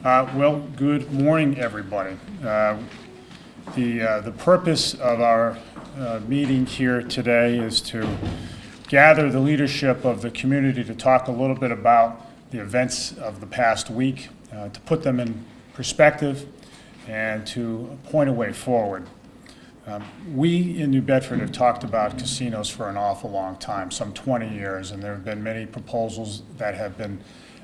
Well, good morning, everybody. The purpose of our meeting here today is to gather the leadership of the community to talk a little bit about the events of the past week, to put them in perspective, and to point a way forward. We in New Bedford have talked about casinos for an awful long time, some 20 years, and there have been many proposals that have been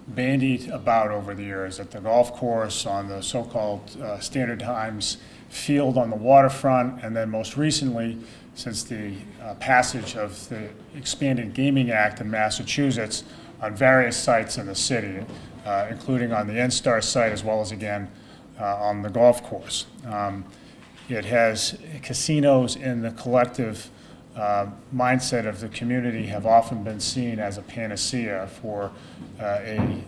bandied about over the years at the golf course, on the so-called Standard Times field on the waterfront, and then most recently, since the passage of the Expanded Gaming Act in Massachusetts, on various sites in the city, including on the NSTAR site as well as again on the golf course. It has casinos in the collective mindset of the community have often been seen as a panacea for an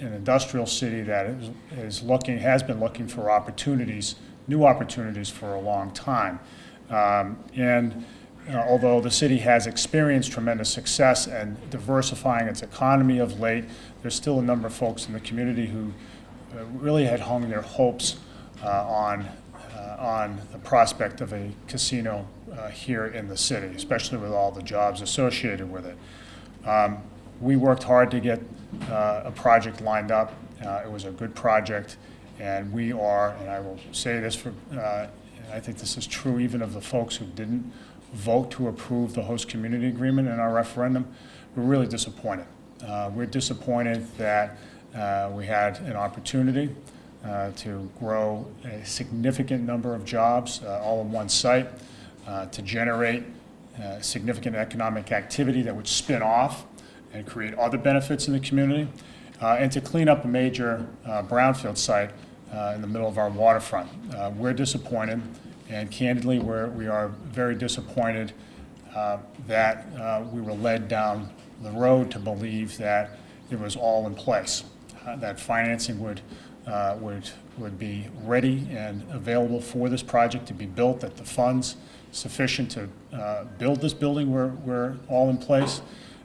industrial city that has been looking for opportunities, new opportunities for a long time. Although the city has experienced tremendous success in diversifying its economy of late, there's still a number of folks in the community who really had hung their hopes on the prospect of a casino here in the city, especially with all the jobs associated with it. We worked hard to get a project lined up. It was a good project, and we are, and I will say this I think this is true even of the folks who didn't vote to approve the host community agreement in our referendum, we're really disappointed. We're disappointed that we had an opportunity to grow a significant number of jobs all in one site, to generate significant economic activity that would spin off and create other benefits in the community, and to clean up a major brownfield site in the middle of our waterfront. We're disappointed, and candidly, we are very disappointed that we were led down the road to believe that it was all in place, that financing would be ready and available for this project to be built, that the funds sufficient to build this building were all in place.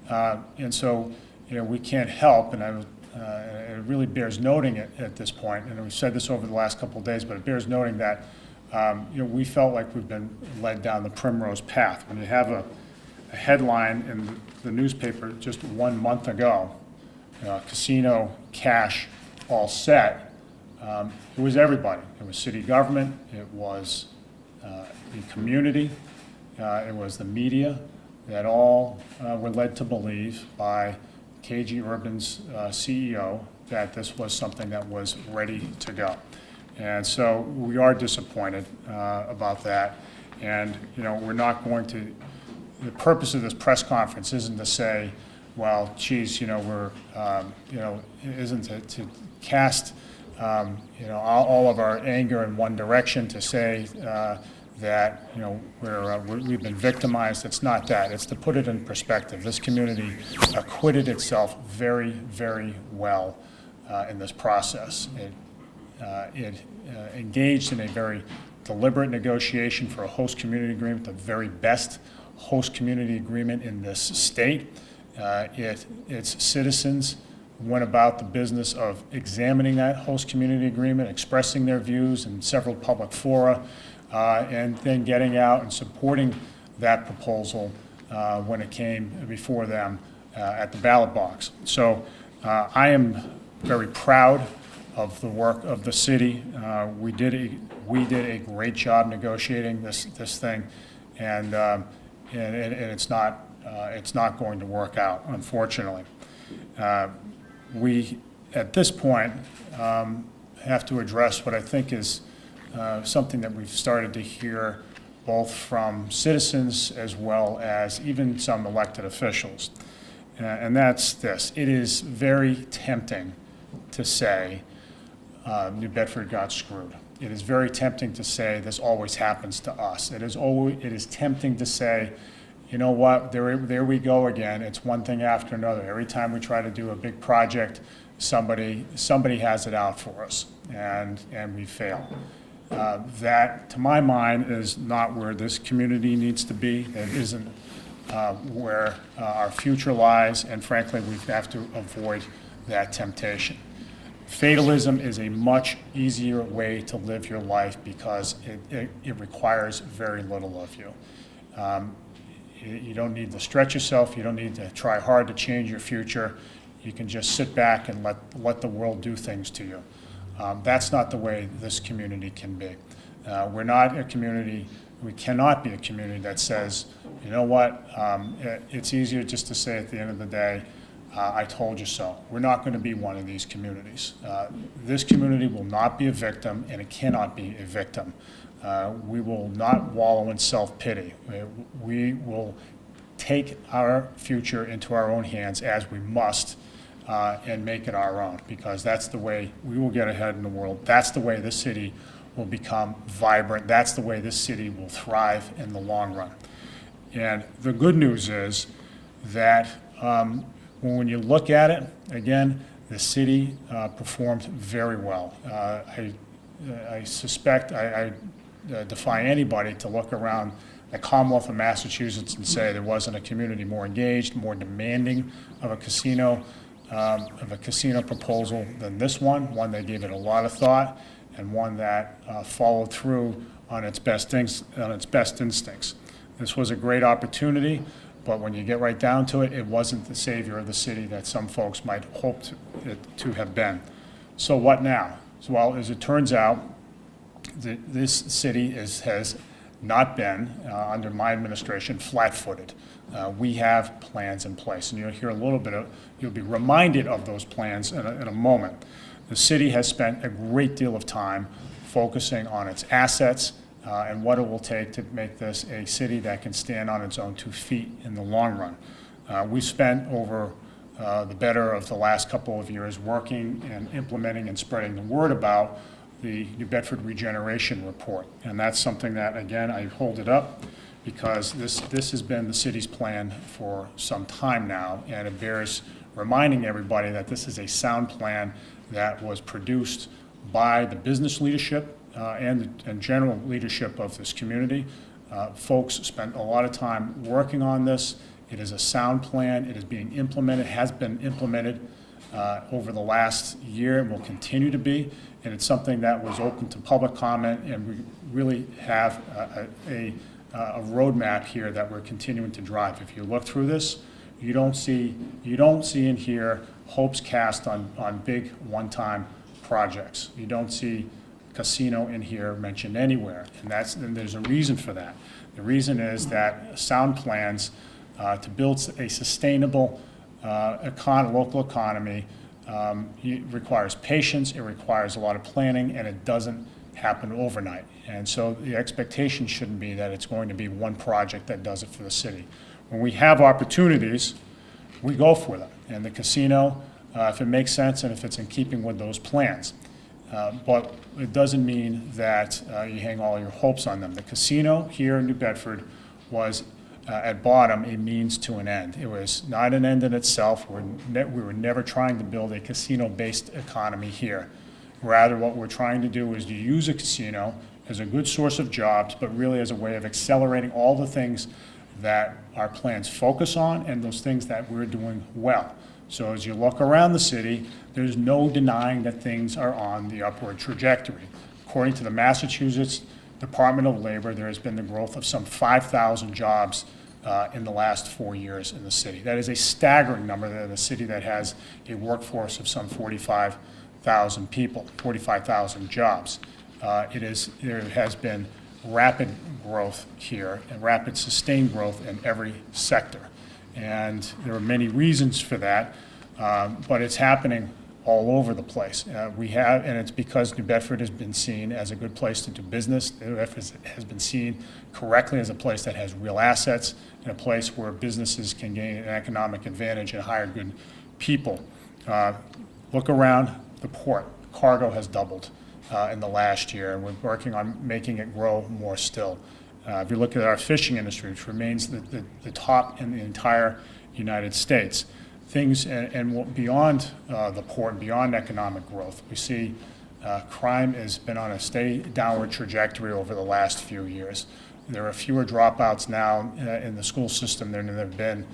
And so, we can't help, and it really bears noting at this point, and we've said this over the last couple of days, but it bears noting that we felt like we've been led down the primrose path. When you have a headline in the newspaper just 1 month ago, casino cash all set, it was everybody. It was city government, it was the community, it was the media, that all were led to believe by KG Urban's CEO that this was something that was ready to go. And so we are disappointed about that. And, we're not going to, the purpose of this press conference isn't to say, well, geez, we're, isn't to cast, all of our anger in one direction, to say that, we've been victimized. It's not that. It's to put it in perspective. This community acquitted itself very, very well in this process. It engaged in a very deliberate negotiation for a host community agreement, the very best host community agreement in this state. Its citizens went about the business of examining that host community agreement, expressing their views in several public fora, and then getting out and supporting that proposal when it came before them at the ballot box. So I am very proud of the work of the city. We did a great job negotiating this thing, and it's not going to work out, unfortunately. We at this point have to address what I think is something that we've started to hear both from citizens as well as even some elected officials. And that's this. It is very tempting to say New Bedford got screwed. It is very tempting to say this always happens to us. It is tempting to say, you know what, there we go again. It's one thing after another. Every time we try to do a big project, somebody has it out for us, and we fail. That, to my mind, is not where this community needs to be. It isn't where our future lies, and frankly, we have to avoid that temptation. Fatalism is a much easier way to live your life because it requires very little of you. You don't need to stretch yourself. You don't need to try hard to change your future. You can just sit back and let the world do things to you. That's not the way this community can be. We're not a community, we cannot be a community that says, you know what, it's easier just to say at the end of the day, I told you so. We're not going to be one of these communities. This community will not be a victim, and it cannot be a victim. We will not wallow in self-pity. We will take our future into our own hands, as we must, and make it our own, because that's the way we will get ahead in the world. That's the way this city will become vibrant. That's the way this city will thrive in the long run. And the good news is that when you look at it, again, the city performed very well. I suspect, I defy anybody to look around the Commonwealth of Massachusetts and say there wasn't a community more engaged, more demanding of a casino proposal than this one that gave it a lot of thought, and one that followed through on its best instincts. This was a great opportunity, but when you get right down to it, it wasn't the savior of the city that some folks might hope to have been. So what now? So, well, as it turns out, this city has not been, under my administration, flat-footed. We have plans in place, and you'll hear a little bit you'll be reminded of those plans in a moment. The city has spent a great deal of time focusing on its assets and what it will take to make this a city that can stand on its own 2 feet in the long run. We spent over the better of the last couple of years working and implementing and spreading the word about the New Bedford Regeneration Report. And that's something that, again, I hold it up because this has been the city's plan for some time now, and it bears reminding everybody that this is a sound plan that was produced by the business leadership and general leadership of this community. Folks spent a lot of time working on this. It is a sound plan. It is being implemented, has been implemented over the last year and will continue to be. And it's something that was open to public comment, and we really have a roadmap here that we're continuing to drive. If you look through this, you don't see in here hopes cast on big one-time projects. You don't see casino in here mentioned anywhere, and there's a reason for that. The reason is that sound plans to build a sustainable local economy it requires patience, it requires a lot of planning, and it doesn't happen overnight. And so the expectation shouldn't be that it's going to be one project that does it for the city. When we have opportunities, we go for them. And the casino, if it makes sense and if it's in keeping with those plans. But it doesn't mean that you hang all your hopes on them. The casino here in New Bedford was at bottom a means to an end. It was not an end in itself. We were never trying to build a casino-based economy here. Rather, what we're trying to do is to use a casino as a good source of jobs, but really as a way of accelerating all the things that our plans focus on and those things that we're doing well. So as you look around the city, there's no denying that things are on the upward trajectory. According to the Massachusetts Department of Labor, there has been the growth of some 5,000 jobs in the last 4 years in the city. That is a staggering number in a city that has a workforce of some 45,000 people, 45,000 jobs. There has been rapid growth here and rapid sustained growth in every sector. And there are many reasons for that, but it's happening all over the place. And it's because New Bedford has been seen as a good place to do business. New Bedford has been seen correctly as a place that has real assets and a place where businesses can gain an economic advantage and hire good people. Look around the port. Cargo has doubled in the last year, and we're working on making it grow more still. If you look at our fishing industry, which remains the top in the entire United States, things and beyond the port and beyond economic growth, we see crime has been on a steady downward trajectory over the last few years. There are fewer dropouts now in the school system than there have been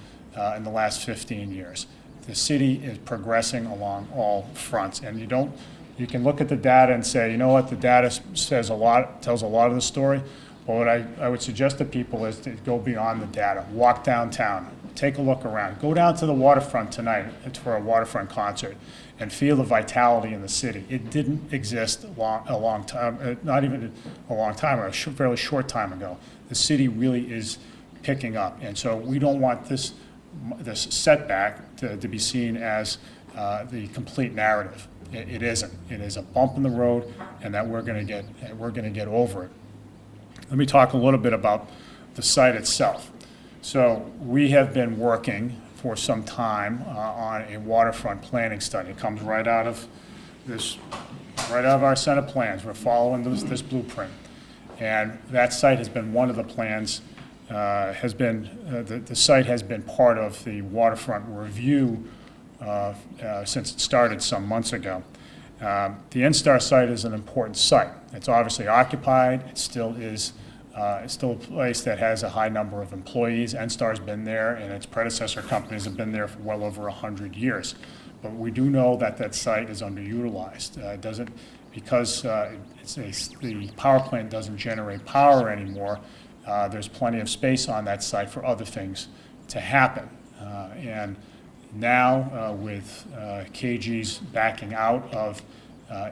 in the last 15 years. The city is progressing along all fronts, and you don't You can look at the data and say, you know what, the data says a lot, tells a lot of the story. But what I would suggest to people is to go beyond the data. Walk downtown, take a look around. Go down to the waterfront tonight for a waterfront concert and feel the vitality in the city. It didn't exist a long time, not even a long time, or a fairly short time ago. The city really is picking up. And so we don't want this setback to be seen as the complete narrative. It isn't. It is a bump in the road, and that we're going to get over it. Let me talk a little bit about the site itself. So we have been working for some time on a waterfront planning study. It comes right out of our set of plans. We're following this blueprint, and that site has been one of the plans. The site has been part of the waterfront review since it started some months ago. The NSTAR site is an important site. It's obviously occupied. It still is. It's still a place that has a high number of employees. NSTAR's been there, and its predecessor companies have been there for well over 100 years. But we do know that that site is underutilized. It doesn't, because the power plant doesn't generate power anymore. There's plenty of space on that site for other things to happen. And now, with KG's backing out of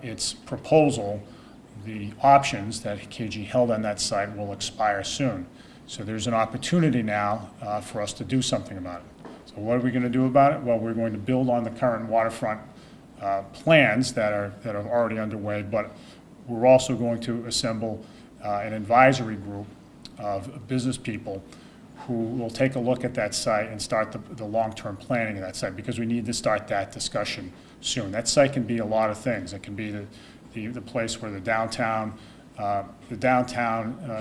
its proposal, the options that KG held on that site will expire soon. So there's an opportunity now for us to do something about it. So what are we going to do about it? Well, we're going to build on the current waterfront plans that are already underway, but we're also going to assemble an advisory group of business people who will take a look at that site and start the long-term planning of that site, because we need to start that discussion soon. That site can be a lot of things. It can be the place where the downtown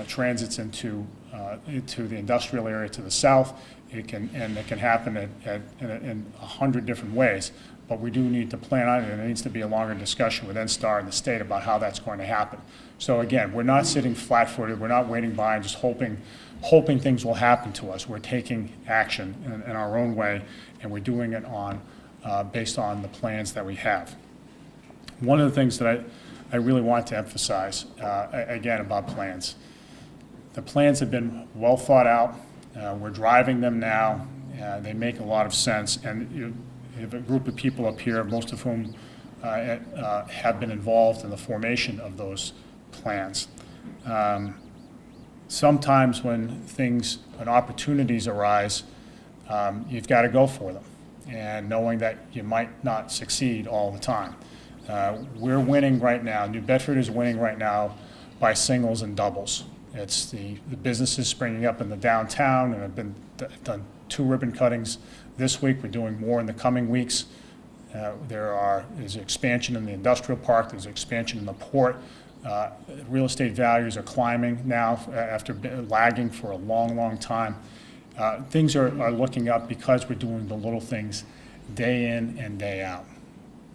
transits into the industrial area to the south. It can happen in 100 different ways, but we do need to plan on it, and it needs to be a longer discussion with NSTAR and the state about how that's going to happen. So again, we're not sitting flat-footed. We're not waiting by and just hoping things will happen to us. We're taking action in our own way, and we're doing it based on the plans that we have. One of the things that I really want to emphasize, again, about plans. The plans have been well thought out. We're driving them now. They make a lot of sense. And you have a group of people up here, most of whom have been involved in the formation of those plans. Sometimes when opportunities arise, you've got to go for them, and knowing that you might not succeed all the time. We're winning right now. New Bedford is winning right now by singles and doubles. It's the businesses springing up in the downtown, and have done 2 ribbon cuttings this week. We're doing more in the coming weeks. There's expansion in the industrial park. There's expansion in the port. Real estate values are climbing now after lagging for a long, long time. Things are looking up because we're doing the little things day in and day out.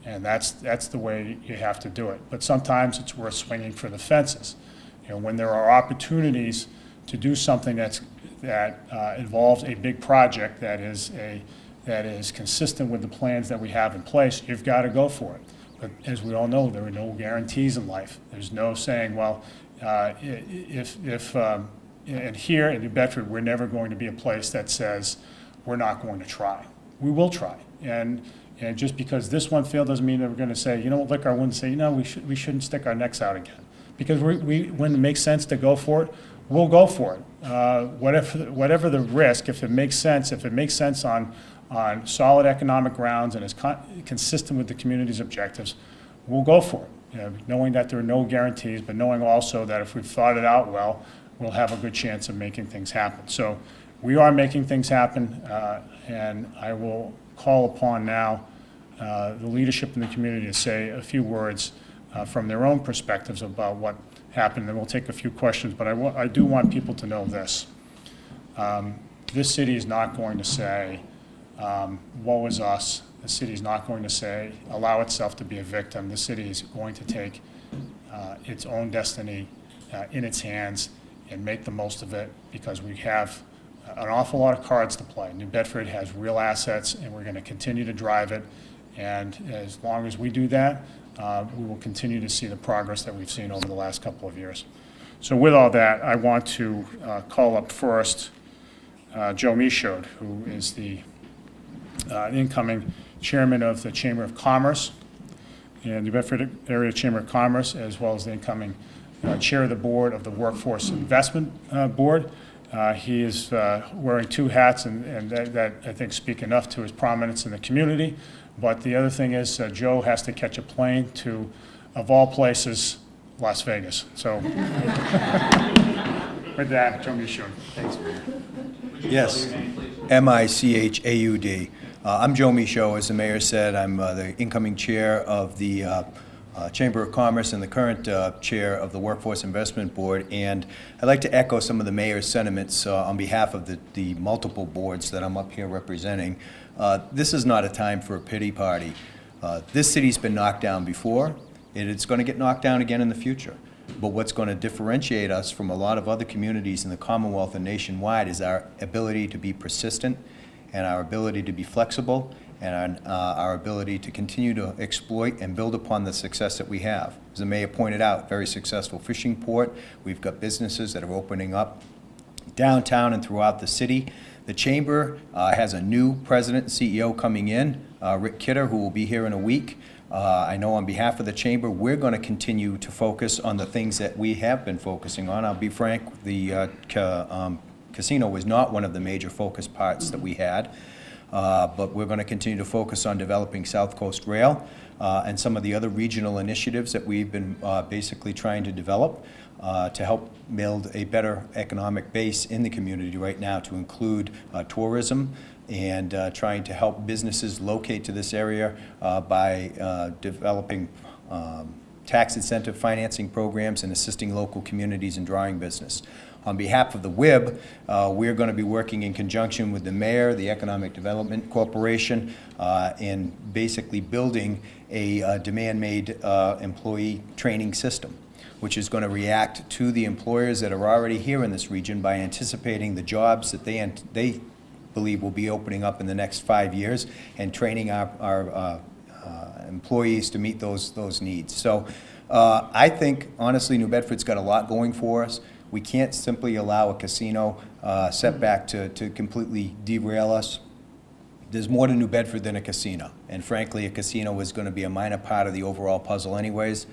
And that's the way you have to do it. But sometimes it's worth swinging for the fences. When there are opportunities to do something that involves a big project that is consistent with the plans that we have in place, you've got to go for it. But as we all know, there are no guarantees in life. There's no saying, well, and here in New Bedford, we're never going to be a place that says we're not going to try. We will try. And just because this one failed doesn't mean that we're going to say, lick our wounds and say, we shouldn't stick our necks out again. Because when it makes sense to go for it, we'll go for it. Whatever the risk, if it makes sense on solid economic grounds and is consistent with the community's objectives, we'll go for it. Knowing that there are no guarantees, but knowing also that if we've thought it out well, we'll have a good chance of making things happen. So we are making things happen, and I will call upon now the leadership in the community to say a few words from their own perspectives about what happened, and we'll take a few questions, but I do want people to know this. This city is not going to say, woe is us. The city is not going to allow itself to be a victim. The city is going to take its own destiny in its hands and make the most of it, because we have an awful lot of cards to play. New Bedford has real assets, and we're going to continue to drive it. And as long as we do that, we will continue to see the progress that we've seen over the last couple of years. So with all that, I want to call up first Joe Michaud, who is the incoming chairman of the Chamber of Commerce and New Bedford Area Chamber of Commerce, as well as the incoming chair of the board of the Workforce Investment Board. He is wearing two hats, and that I think speak enough to his prominence in the community. But the other thing is Joe has to catch a plane to, of all places, Las Vegas. So with that, Joe Michaud. Thanks, Mayor. Yes, Michaud. I'm Joe Michaud. As the mayor said, I'm the incoming chair of the Chamber of Commerce and the current chair of the Workforce Investment Board. And I'd like to echo some of the mayor's sentiments on behalf of the multiple boards that I'm up here representing. This is not a time for a pity party. This city's been knocked down before, and it's going to get knocked down again in the future. But what's going to differentiate us from a lot of other communities in the Commonwealth and nationwide is our ability to be persistent and our ability to be flexible and our ability to continue to exploit and build upon the success that we have. As the mayor pointed out, very successful fishing port. We've got businesses that are opening up downtown and throughout the city. The Chamber has a new president and CEO coming in, Rick Kidder, who will be here in a week. I know on behalf of the Chamber, we're going to continue to focus on the things that we have been focusing on. I'll be frank, the casino was not one of the major focus parts that we had, but we're going to continue to focus on developing South Coast Rail and some of the other regional initiatives that we've been basically trying to develop to help build a better economic base in the community right now, to include tourism and trying to help businesses locate to this area by developing tax incentive financing programs and assisting local communities in drawing business. On behalf of the WIB, we're going to be working in conjunction with the mayor, the Economic Development Corporation, in basically building a demand-made employee training system, which is going to react to the employers that are already here in this region by anticipating the jobs that they believe will be opening up in the next 5 years and training our employees to meet those needs. So I think, honestly, New Bedford's got a lot going for us. We can't simply allow a casino setback to completely derail us. There's more to New Bedford than a casino, and frankly, a casino is going to be a minor part of the overall puzzle anyways.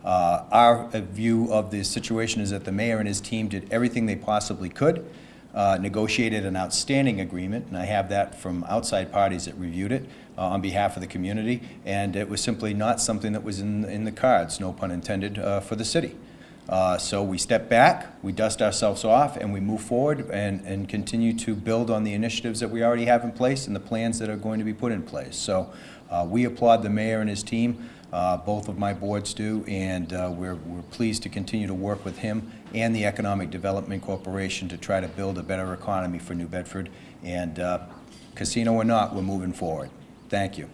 Our view of the situation is that the mayor and his team did everything they possibly could, negotiated an outstanding agreement, and I have that from outside parties that reviewed it on behalf of the community, and it was simply not something that was in the cards, no pun intended, for the city. So we step back, we dust ourselves off, and we move forward and continue to build on the initiatives that we already have in place and the plans that are going to be put in place. So we applaud the mayor and his team. Both of my boards do, and we're pleased to continue to work with him and the Economic Development Corporation to try to build a better economy for New Bedford. And casino or not, we're moving forward. Thank you.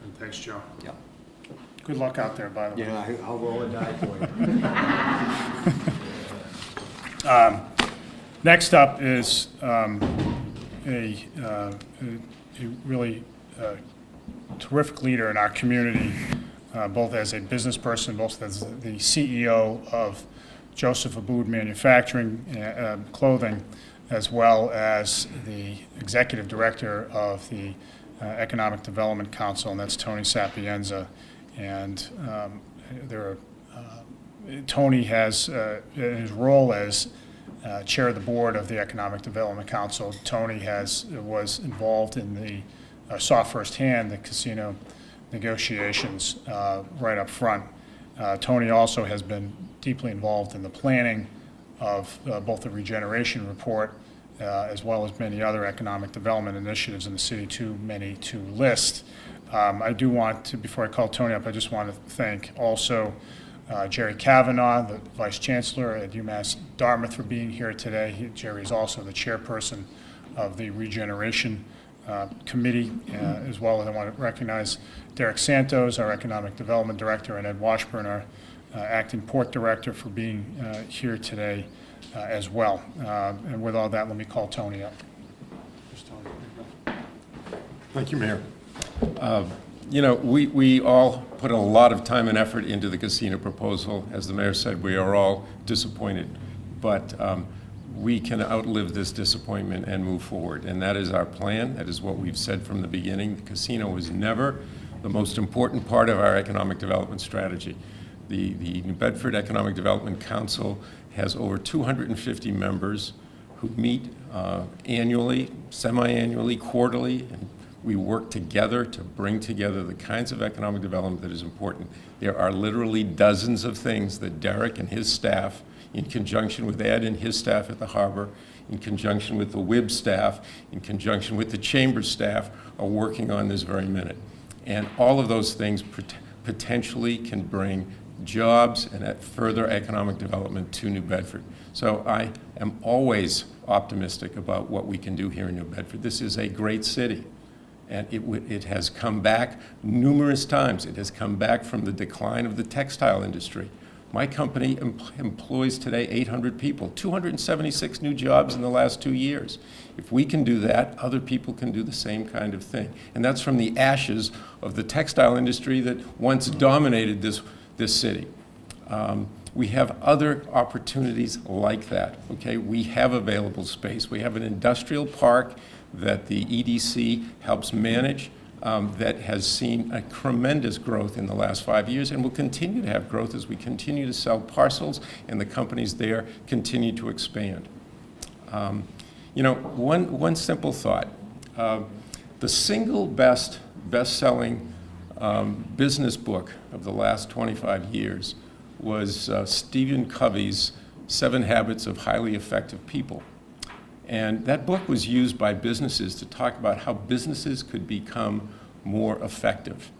And thanks, Joe. Yeah. Good luck out there, by the way. Yeah, I'll roll and die for you. Next up is a really terrific leader in our community, both as a business person, both as the CEO of Joseph Abboud Manufacturing Clothing, as well as the executive director of the Economic Development Council, and that's Tony Sapienza. And Tony has, in his role as chair of the board of the Economic Development Council, Tony was involved in saw firsthand the casino negotiations right up front. Tony also has been deeply involved in the planning of both the regeneration report as well as many other economic development initiatives in the city, too many to list. I do want to, before I call Tony up, I just want to thank also Jerry Kavanaugh, the Vice Chancellor at UMass Dartmouth, for being here today. Jerry is also the chairperson of the Regeneration Committee, as well as I want to recognize Derek Santos, our Economic Development Director, and Ed Washburn, our Acting Port Director, for being here today as well. And with all that, let me call Tony up. Here's Tony. Thank you, Mayor. You know, we all put a lot of time and effort into the casino proposal. As the mayor said, we are all disappointed, but we can outlive this disappointment and move forward, and that is our plan. That is what we've said from the beginning. The casino was never the most important part of our economic development strategy. The New Bedford Economic Development Council has over 250 members who meet annually, semi-annually, quarterly, and we work together to bring together the kinds of economic development that is important. There are literally dozens of things that Derek and his staff, in conjunction with Ed and his staff at the harbor, in conjunction with the WIB staff, in conjunction with the chamber staff, are working on this very minute. And all of those things potentially can bring jobs and further economic development to New Bedford. So I am always optimistic about what we can do here in New Bedford. This is a great city, and it has come back numerous times. It has come back from the decline of the textile industry. My company employs today 800 people, 276 new jobs in the last 2 years. If we can do that, other people can do the same kind of thing. And that's from the ashes of the textile industry that once dominated this city. We have other opportunities like that, okay? We have available space. We have an industrial park that the EDC helps manage that has seen a tremendous growth in the last 5 years and will continue to have growth as we continue to sell parcels and the companies there continue to expand. You know, one simple thought. The single best-selling business book of the last 25 years was Stephen Covey's 7 Habits of Highly Effective People. And that book was used by businesses to talk about how businesses could become more effective.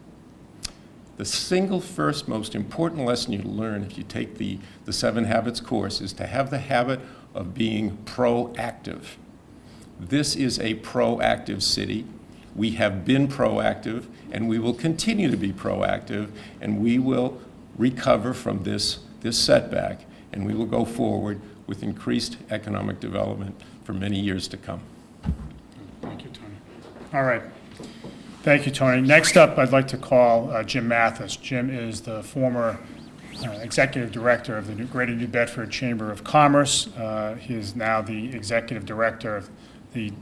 The single first most important lesson you learn if you take the 7 Habits course is to have the habit of being proactive. This is a proactive city. We have been proactive, and we will continue to be proactive, and we will recover from this setback, and we will go forward with increased economic development for many years to come. Thank you, Tony. All right. Thank you, Tony. Next up, I'd like to call Jim Mathis. Jim is the former Executive Director of the Greater New Bedford Chamber of Commerce. He is now the Executive Director of the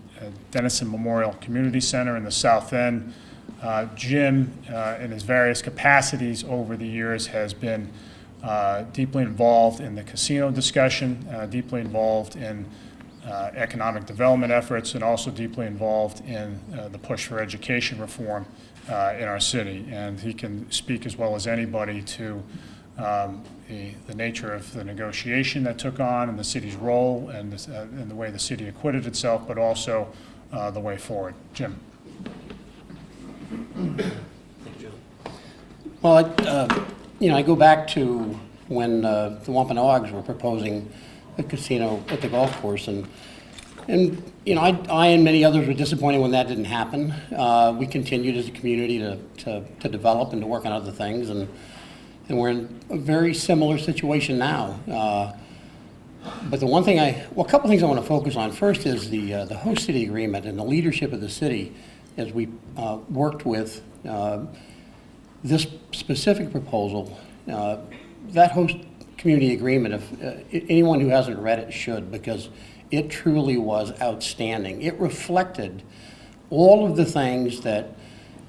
Dennison Memorial Community Center in the South End. Jim, in his various capacities over the years, has been deeply involved in the casino discussion, deeply involved in economic development efforts, and also deeply involved in the push for education reform in our city. And he can speak as well as anybody to the nature of the negotiation that took on and the city's role and the way the city acquitted itself, but also the way forward. Jim. Well, I go back to when the Wampanoags were proposing a casino at the golf course, and I and many others were disappointed when that didn't happen. We continued as a community to develop and to work on other things, and we're in a very similar situation now. But the one thing a couple things I want to focus on. First is the host city agreement and the leadership of the city as we worked with this specific proposal. That host community agreement, if anyone who hasn't read it should, because it truly was outstanding. It reflected all of the things that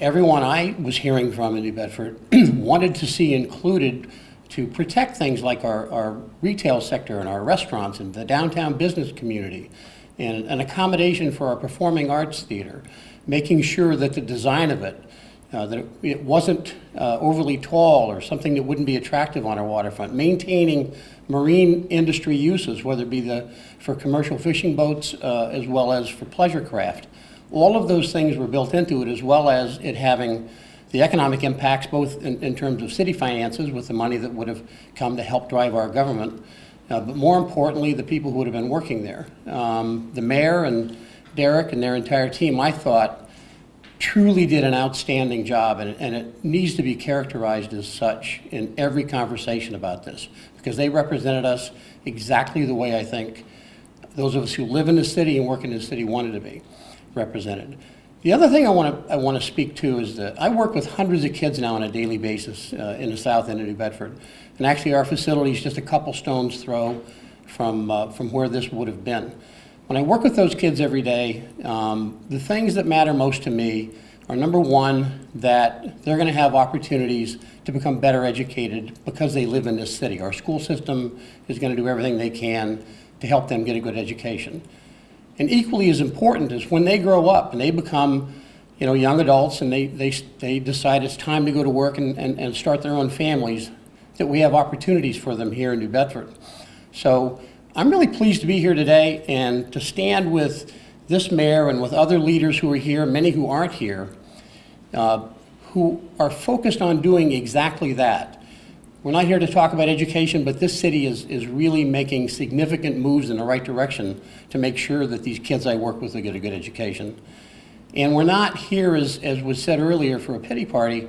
everyone I was hearing from in New Bedford wanted to see included to protect things like our retail sector and our restaurants and the downtown business community, and an accommodation for our performing arts theater, making sure that the design of it, that it wasn't overly tall or something that wouldn't be attractive on our waterfront, maintaining marine industry uses, whether it be for commercial fishing boats as well as for pleasure craft. All of those things were built into it, as well as it having the economic impacts both in terms of city finances with the money that would have come to help drive our government, but more importantly, the people who would have been working there. The mayor and Derek and their entire team, I thought, truly did an outstanding job, and it needs to be characterized as such in every conversation about this, because they represented us exactly the way I think those of us who live in the city and work in the city wanted to be represented. The other thing I want to speak to is that I work with hundreds of kids now on a daily basis in the south end of New Bedford. And actually our facility is just a couple stones throw from where this would have been. When I work with those kids every day, the things that matter most to me are, number one, that they're going to have opportunities to become better educated because they live in this city. Our school system is going to do everything they can to help them get a good education. And equally as important is when they grow up and they become, young adults and they decide it's time to go to work and start their own families, that we have opportunities for them here in New Bedford. So I'm really pleased to be here today and to stand with this mayor and with other leaders who are here, many who aren't here, who are focused on doing exactly that. We're not here to talk about education, but this city is really making significant moves in the right direction to make sure that these kids I work with will get a good education. And we're not here, as was said earlier, for a pity party.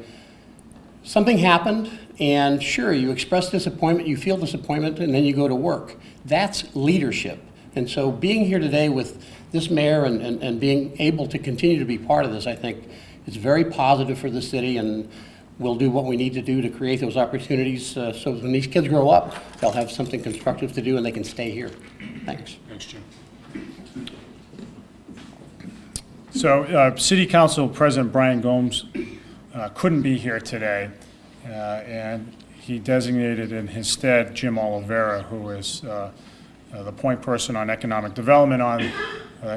Something happened, and sure, you express disappointment, you feel disappointment, and then you go to work. That's leadership. And so being here today with this mayor and being able to continue to be part of this, I think is very positive for the city, and we'll do what we need to do to create those opportunities so when these kids grow up, they'll have something constructive to do and they can stay here. Thanks. Thanks, Jim. So, City Council President Brian Gomes couldn't be here today, and he designated in his stead Jim Oliveira, who is the point person on economic development on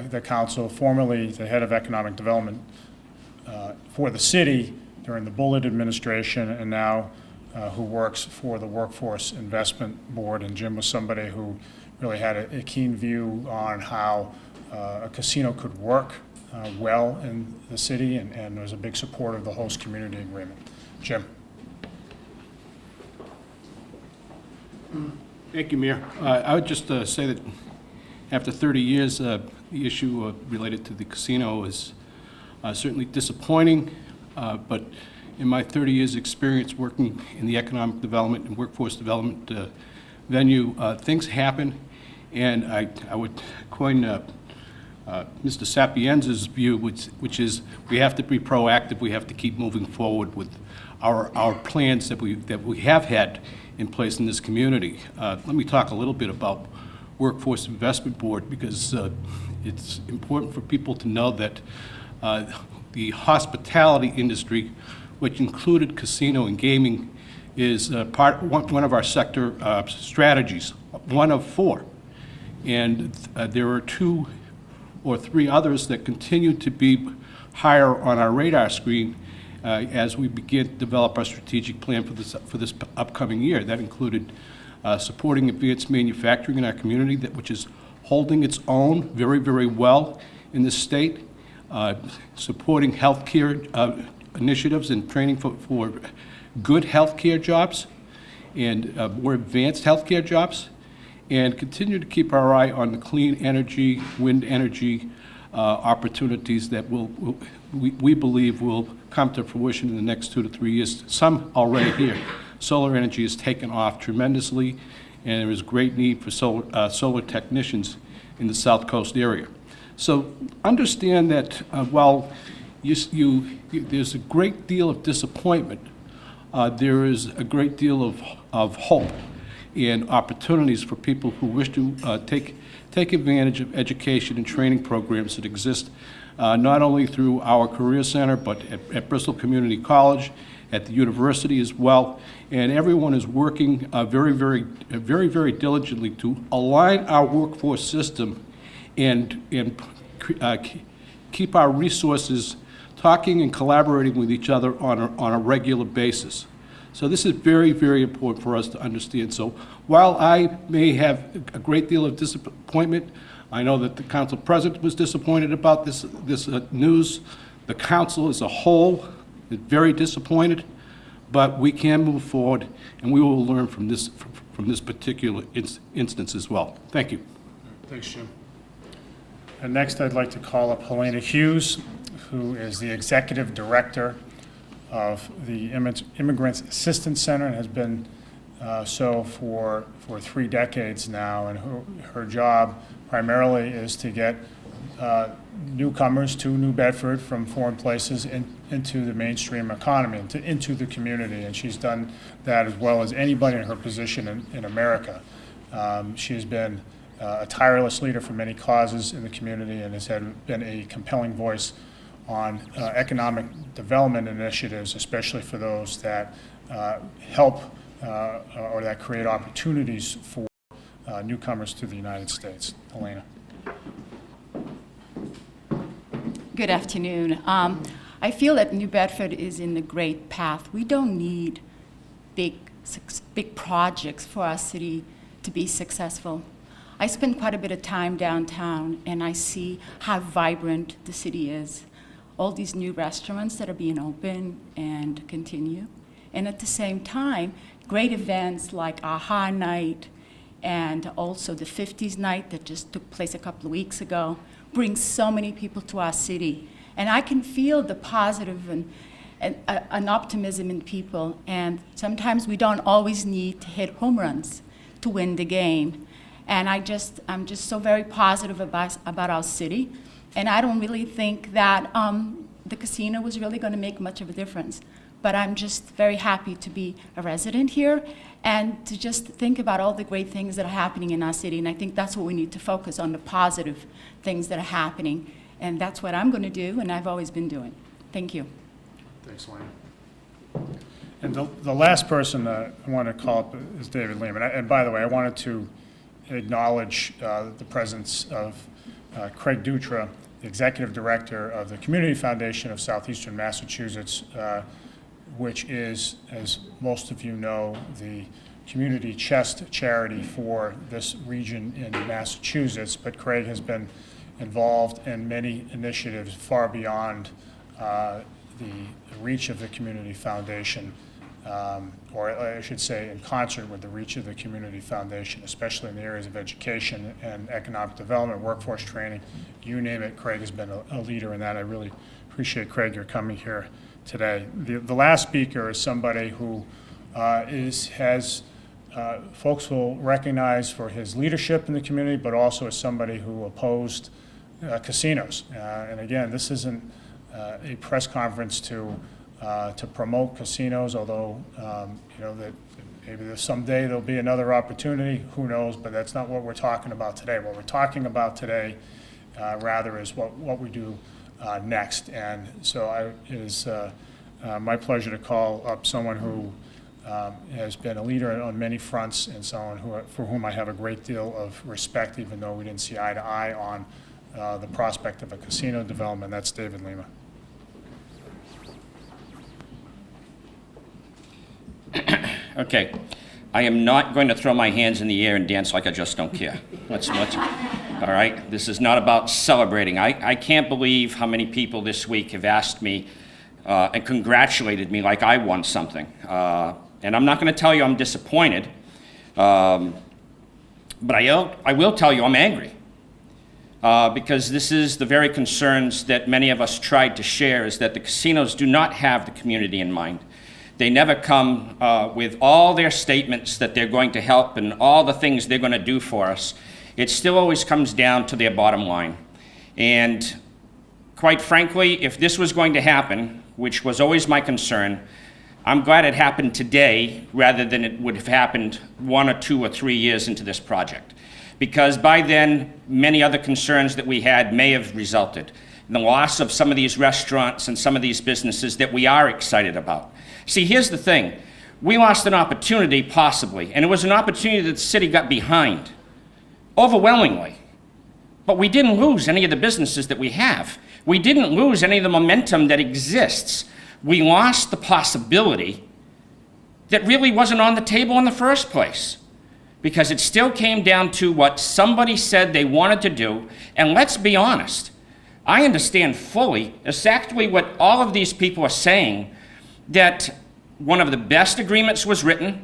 the council, formerly the head of economic development for the city during the Bullitt administration, and now who works for the Workforce Investment Board. And Jim was somebody who really had a keen view on how a casino could work well in the city, and was a big supporter of the host community agreement. Jim. Thank you, Mayor. I would just say that after 30 years, the issue related to the casino is certainly disappointing, but in my 30 years' experience working in the economic development and workforce development venue, things happen, and I would coin Mr. Sapienza's view, which is we have to be proactive, we have to keep moving forward with our plans that we have had in place in this community. Let me talk a little bit about Workforce Investment Board, because it's important for people to know that the hospitality industry, which included casino and gaming, is one of our sector strategies, one of 4. And there are 2 or 3 others that continue to be higher on our radar screen as we begin to develop our strategic plan for this upcoming year. That included supporting advanced manufacturing in our community, which is holding its own very, very well in this state, supporting healthcare initiatives and training for good healthcare jobs and more advanced healthcare jobs, and continue to keep our eye on the clean energy, wind energy opportunities that we believe will come to fruition in the next 2 to 3 years. Some already here. Solar energy has taken off tremendously, and there is great need for solar technicians in the South Coast area. So understand that while there's a great deal of disappointment, there is a great deal of hope and opportunities for people who wish to take advantage of education and training programs that exist not only through our Career Center, but at Bristol Community College, at the university as well. And everyone is working very, very diligently to align our workforce system and keep our resources talking and collaborating with each other on a regular basis. So this is very, very important for us to understand. So while I may have a great deal of disappointment, I know that the council president was disappointed about this news. The council as a whole is very disappointed, but we can move forward, and we will learn from this particular instance as well. Thank you. Thanks, Jim. And next, I'd like to call up Helena Hughes, who is the Executive Director of the Immigrants Assistance Center, and has been so for 3 decades now. And her job primarily is to get newcomers to New Bedford from foreign places into the mainstream economy, into the community, and she's done that as well as anybody in her position in America. She has been a tireless leader for many causes in the community and has been a compelling voice on economic development initiatives, especially for those that help or that create opportunities for newcomers to the United States. Elena. Good afternoon. I feel that New Bedford is in a great path. We don't need big projects for our city to be successful. I spend quite a bit of time downtown, and I see how vibrant the city is. All these new restaurants that are being opened and continue. And at the same time, great events like AHA Night and also the 50s Night that just took place a couple of weeks ago bring so many people to our city. And I can feel the positive and an optimism in people. And sometimes we don't always need to hit home runs to win the game. And I'm just so very positive about our city. And I don't really think that the casino was really going to make much of a difference. But I'm just very happy to be a resident here and to just think about all the great things that are happening in our city. And I think that's what we need to focus on, the positive things that are happening. And that's what I'm going to do, and I've always been doing. Thank you. Thanks, Elena. And the last person I want to call up is David Lehman. And by the way, I wanted to acknowledge the presence of Craig Dutra, the Executive Director of the Community Foundation of Southeastern Massachusetts, which is, as most of you know, the community chest charity for this region in Massachusetts. But Craig has been involved in many initiatives far beyond the reach of the Community Foundation, or I should say in concert with the reach of the Community Foundation, especially in the areas of education and economic development, workforce training, you name it. Craig has been a leader in that. I really appreciate, Craig, your coming here today. The last speaker is somebody who folks will recognize for his leadership in the community, but also as somebody who opposed casinos. And again, this isn't a press conference to promote casinos, although that maybe someday there'll be another opportunity. Who knows? But that's not what we're talking about today. What we're talking about today, rather, is what we do next. And so it is my pleasure to call up someone who has been a leader on many fronts and someone for whom I have a great deal of respect, even though we didn't see eye to eye on the prospect of a casino development. That's David Lima. Okay, I am not going to throw my hands in the air and dance like I just don't care. Let's all right? This is not about celebrating. I can't believe how many people this week have asked me and congratulated me like I won something. And I'm not going to tell you I'm disappointed, but I will tell you I'm angry. Because this is the very concerns that many of us tried to share, is that the casinos do not have the community in mind. They never come with all their statements that they're going to help and all the things they're going to do for us. It still always comes down to their bottom line. And quite frankly, if this was going to happen, which was always my concern, I'm glad it happened today rather than it would have happened 1 or 2 or 3 years into this project. Because by then, many other concerns that we had may have resulted in the loss of some of these restaurants and some of these businesses that we are excited about. See, here's the thing. We lost an opportunity, possibly, and it was an opportunity that the city got behind, overwhelmingly. But we didn't lose any of the businesses that we have. We didn't lose any of the momentum that exists. We lost the possibility that really wasn't on the table in the first place, because it still came down to what somebody said they wanted to do. And let's be honest, I understand fully exactly what all of these people are saying, that one of the best agreements was written,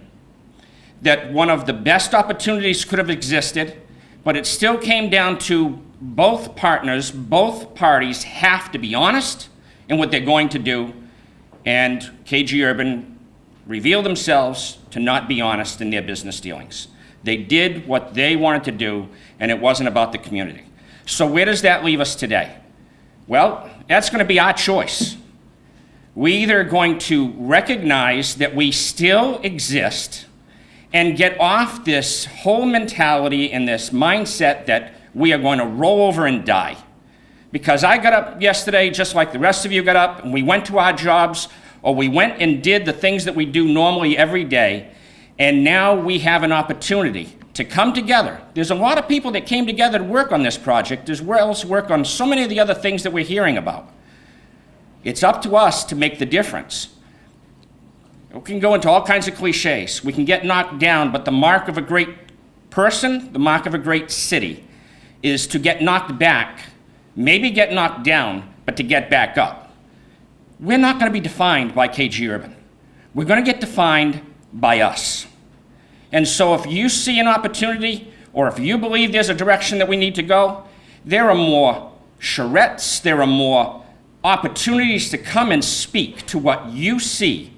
that one of the best opportunities could have existed, but it still came down to both partners, both parties have to be honest in what they're going to do, and KG Urban revealed themselves to not be honest in their business dealings. They did what they wanted to do, and it wasn't about the community. So where does that leave us today? Well, that's going to be our choice. We either are going to recognize that we still exist and get off this whole mentality and this mindset that we are going to roll over and die. Because I got up yesterday just like the rest of you got up, and we went to our jobs, or we went and did the things that we do normally every day, and now we have an opportunity to come together. There's a lot of people that came together to work on this project, as well as work on so many of the other things that we're hearing about. It's up to us to make the difference. We can go into all kinds of cliches. We can get knocked down, but the mark of a great person, the mark of a great city, is to get knocked back, maybe get knocked down, but to get back up. We're not going to be defined by KG Urban. We're going to get defined by us. And so if you see an opportunity, or if you believe there's a direction that we need to go, there are more charrettes, there are more opportunities to come and speak to what you see,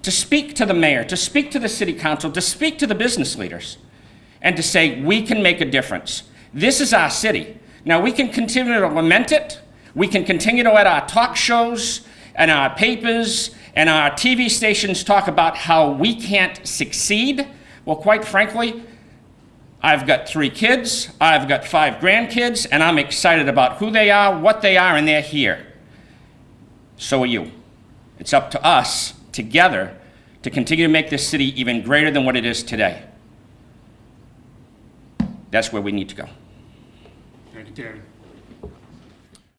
to speak to the mayor, to speak to the city council, to speak to the business leaders, and to say, we can make a difference. This is our city. Now, we can continue to lament it. We can continue to let our talk shows and our papers and our TV stations talk about how we can't succeed. Well, quite frankly, I've got 3 kids, I've got 5 grandkids, and I'm excited about who they are, what they are, and they're here. So are you. It's up to us, together, to continue to make this city even greater than what it is today. That's where we need to go. Thank you, David.